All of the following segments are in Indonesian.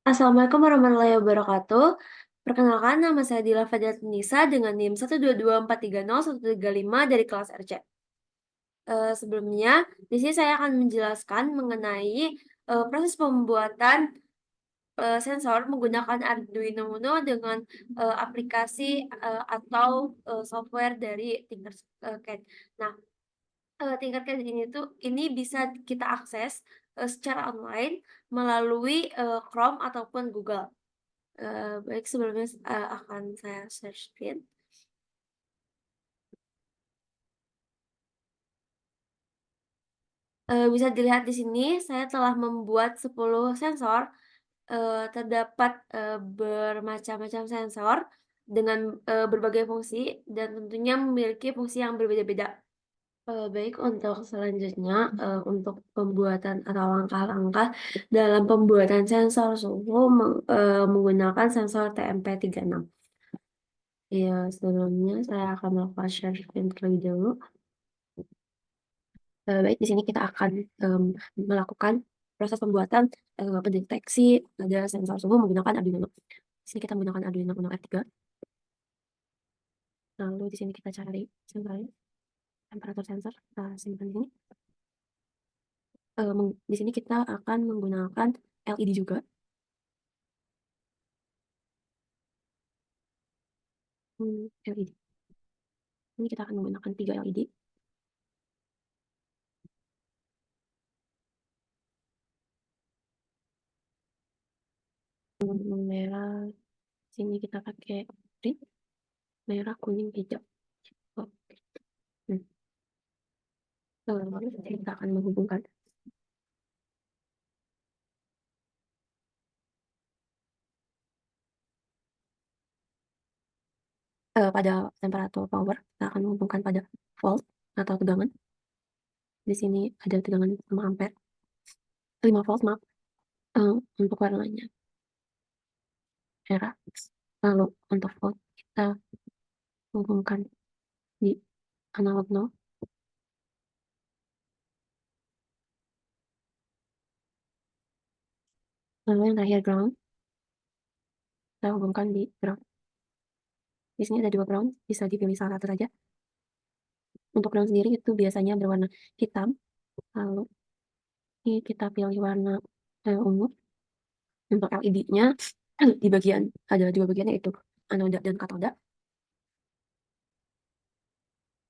Assalamualaikum warahmatullahi wabarakatuh. Perkenalkan, nama saya Dila Fadliatunisa dengan NIM 122430135 dari kelas RC. Sebelumnya, di sini saya akan menjelaskan mengenai proses pembuatan sensor menggunakan Arduino Uno dengan aplikasi atau software dari Tinkercad. Nah, Tinkercad ini bisa kita akses secara online melalui Chrome ataupun Google. Baik, sebelumnya akan saya share screen. Bisa dilihat di sini saya telah membuat 10 sensor. Terdapat bermacam-macam sensor dengan berbagai fungsi dan tentunya memiliki fungsi yang berbeda-beda. Baik, untuk selanjutnya, untuk pembuatan atau langkah-langkah dalam pembuatan sensor suhu menggunakan sensor TMP36. Ya, sebelumnya saya akan melakukan share screen terlebih dahulu. Baik, di sini kita akan melakukan proses pembuatan pendeteksi pada sensor suhu menggunakan Arduino. Di sini kita menggunakan Arduino Uno R3. Lalu di sini kita cari sensornya, temperatur sensor, kita simpan di sini. Di sini kita akan menggunakan LED juga. LED. Ini kita akan menggunakan 3 LED. Merah, sini kita pakai green, merah, kuning, hijau. Oke. Lalu kita akan menghubungkan pada temperatur power, kita akan menghubungkan pada volt atau tegangan. Di sini ada tegangan 5 ampere, 5 volt, maaf. Untuk warnanya merah. Lalu untuk volt kita hubungkan di analog 0. Lalu yang terakhir ground, kita hubungkan di ground. Di sini ada 2 ground, bisa dipilih salah satu saja. Untuk ground sendiri itu biasanya berwarna hitam. Lalu ini kita pilih warna ungu. Untuk LED-nya di bagian ada 2 bagian, yaitu anoda dan katoda.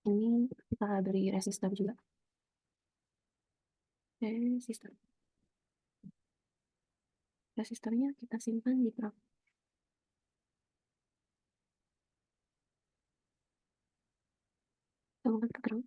Ini kita beri resistor juga. Resistornya kita simpan di ground. Kita ke ground.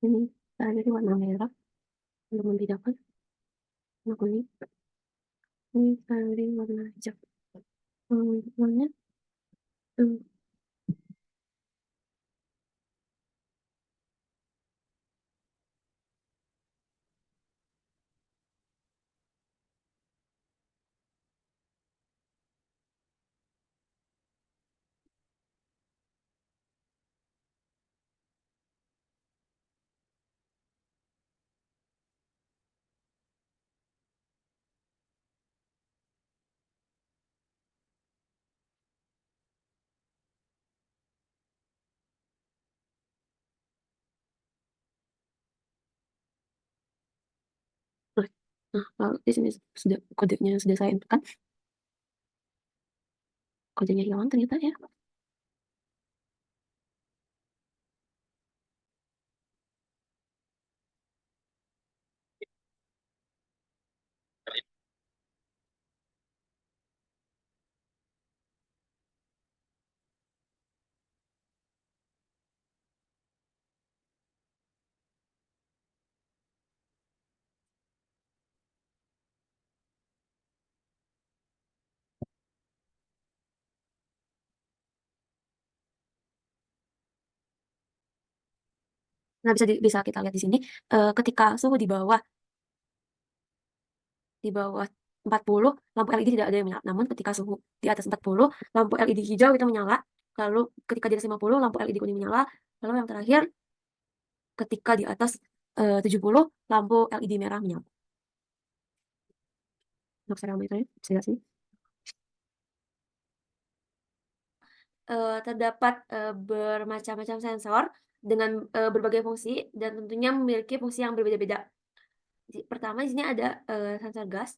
Ini kita ada di warna merah untuk membedakan warna kuning. Ini kita ada di warna hijau. Warnanya lalu di sini sudah kodenya sudah saya inputkan. Kodenya hilang ternyata ya. Nah, bisa kita lihat di sini, ketika suhu di bawah 40, lampu LED tidak ada yang menyala. Namun ketika suhu di atas 40, lampu LED hijau itu menyala. Lalu ketika di atas 50, lampu LED kuning menyala. Lalu yang terakhir, ketika di atas 70, lampu LED merah menyala. Untuk parameternya, bisa lihat sini. Terdapat bermacam-macam sensor dengan berbagai fungsi dan tentunya memiliki fungsi yang berbeda-beda. Pertama di sini ada sensor gas.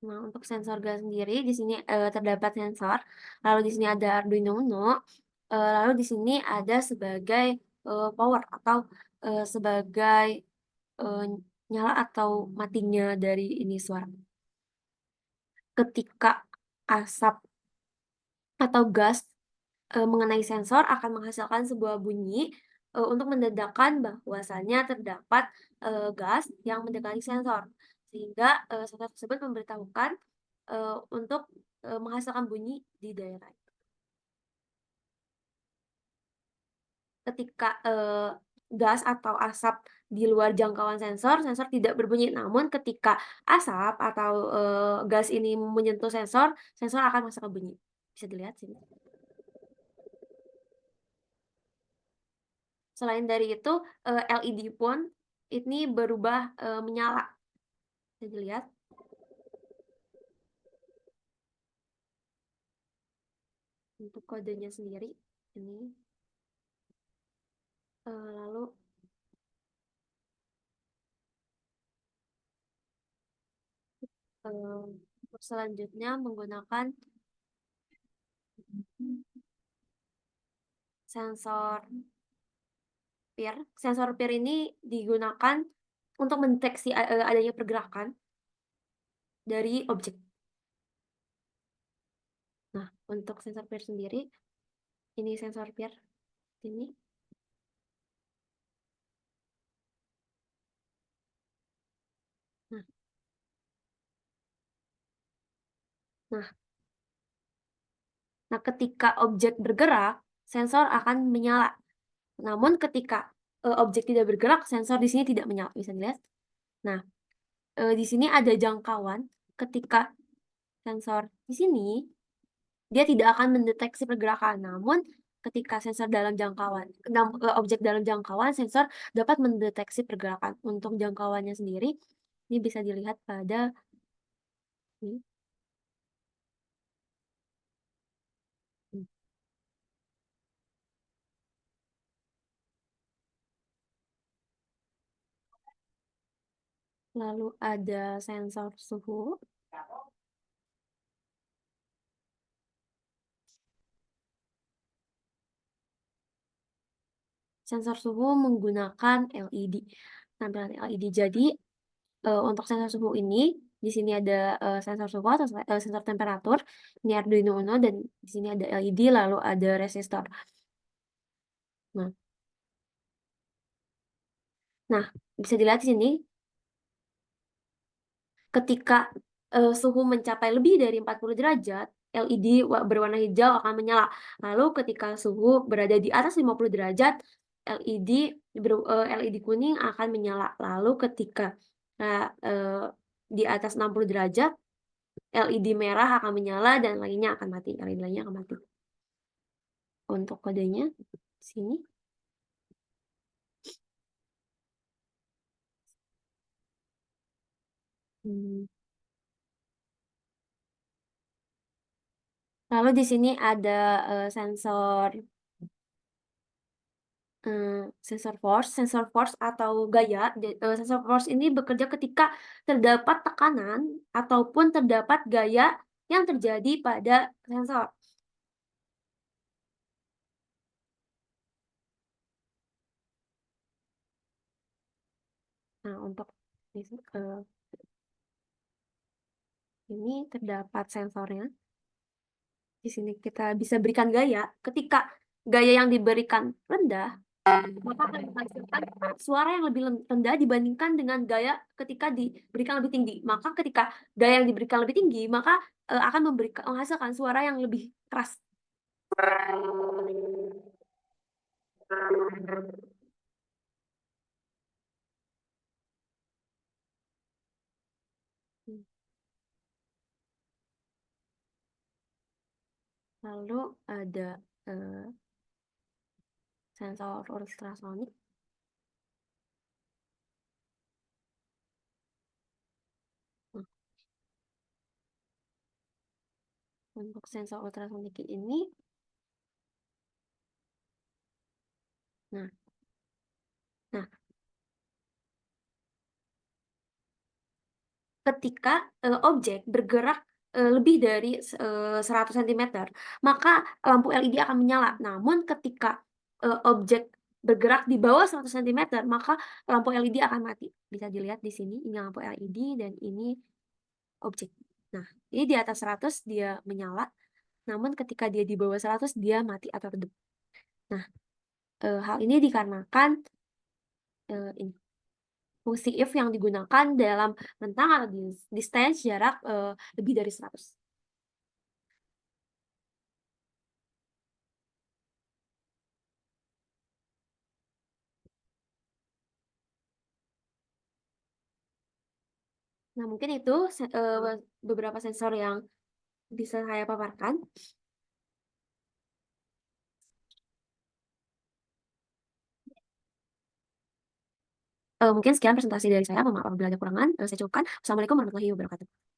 Nah, untuk sensor gas sendiri di sini terdapat sensor, lalu di sini ada Arduino Uno, lalu di sini ada sebagai power atau sebagai eh, nyala atau matinya dari ini suara. Ketika asap atau gas mengenai sensor akan menghasilkan sebuah bunyi untuk menandakan bahwasannya terdapat gas yang mendekati sensor, sehingga sensor tersebut memberitahukan untuk menghasilkan bunyi di daerah. Ketika gas atau asap di luar jangkauan sensor, sensor tidak berbunyi. Namun ketika asap atau gas ini menyentuh sensor, sensor akan menghasilkan bunyi. Bisa dilihat sini. Selain dari itu, LED pun ini berubah menyala. Bisa dilihat. Untuk kodenya sendiri ini. Lalu untuk selanjutnya menggunakan sensor PIR. Sensor PIR ini digunakan untuk mendeteksi adanya pergerakan dari objek. Nah, untuk sensor PIR sendiri, ini sensor PIR ini. Nah, nah, nah, ketika objek bergerak, sensor akan menyala. Namun ketika objek tidak bergerak, sensor di sini tidak menyala. Bisa dilihat. Nah, di sini ada jangkauan. Ketika sensor di sini, dia tidak akan mendeteksi pergerakan. Namun ketika sensor dalam jangkauan, objek dalam jangkauan, sensor dapat mendeteksi pergerakan. Untuk jangkauannya sendiri, ini bisa dilihat pada ini. Lalu ada sensor suhu. Sensor suhu menggunakan LED. Tampilan LED. Jadi untuk sensor suhu ini, di sini ada sensor suhu atau sensor temperatur. Ini Arduino Uno dan di sini ada LED lalu ada resistor. Nah, bisa dilihat di sini ketika suhu mencapai lebih dari 40 derajat, LED berwarna hijau akan menyala. Lalu ketika suhu berada di atas 50 derajat, LED kuning akan menyala. Lalu ketika di atas 60 derajat, LED merah akan menyala dan lainnya akan mati. LED lainnya akan mati. Untuk kodenya sini. Lalu di sini ada sensor sensor force atau gaya. Sensor force ini bekerja ketika terdapat tekanan ataupun terdapat gaya yang terjadi pada sensor. Nah, untuk ini terdapat sensornya. Di sini kita bisa berikan gaya. Ketika gaya yang diberikan rendah, maka akan menghasilkan suara yang lebih rendah dibandingkan dengan gaya ketika diberikan lebih tinggi. Maka ketika gaya yang diberikan lebih tinggi, maka akan menghasilkan suara yang lebih keras. Lalu ada eh, sensor ultrasonik. Nah, untuk sensor ultrasonik ini, nah, nah, ketika objek bergerak lebih dari 100 cm, maka lampu LED akan menyala. Namun ketika objek bergerak di bawah 100 cm, maka lampu LED akan mati. Bisa dilihat di sini, ini lampu LED dan ini objek. Nah, ini di atas 100 dia menyala, namun ketika dia di bawah 100 dia mati atau redup. Nah, hal ini dikarenakan ini fungsi if yang digunakan dalam rentang atau distance jarak lebih dari 100. Nah, mungkin itu beberapa sensor yang bisa saya paparkan. Mungkin sekian presentasi dari saya. Mohon maaf apabila ada kurangan. Saya cukupkan. Assalamualaikum warahmatullahi wabarakatuh.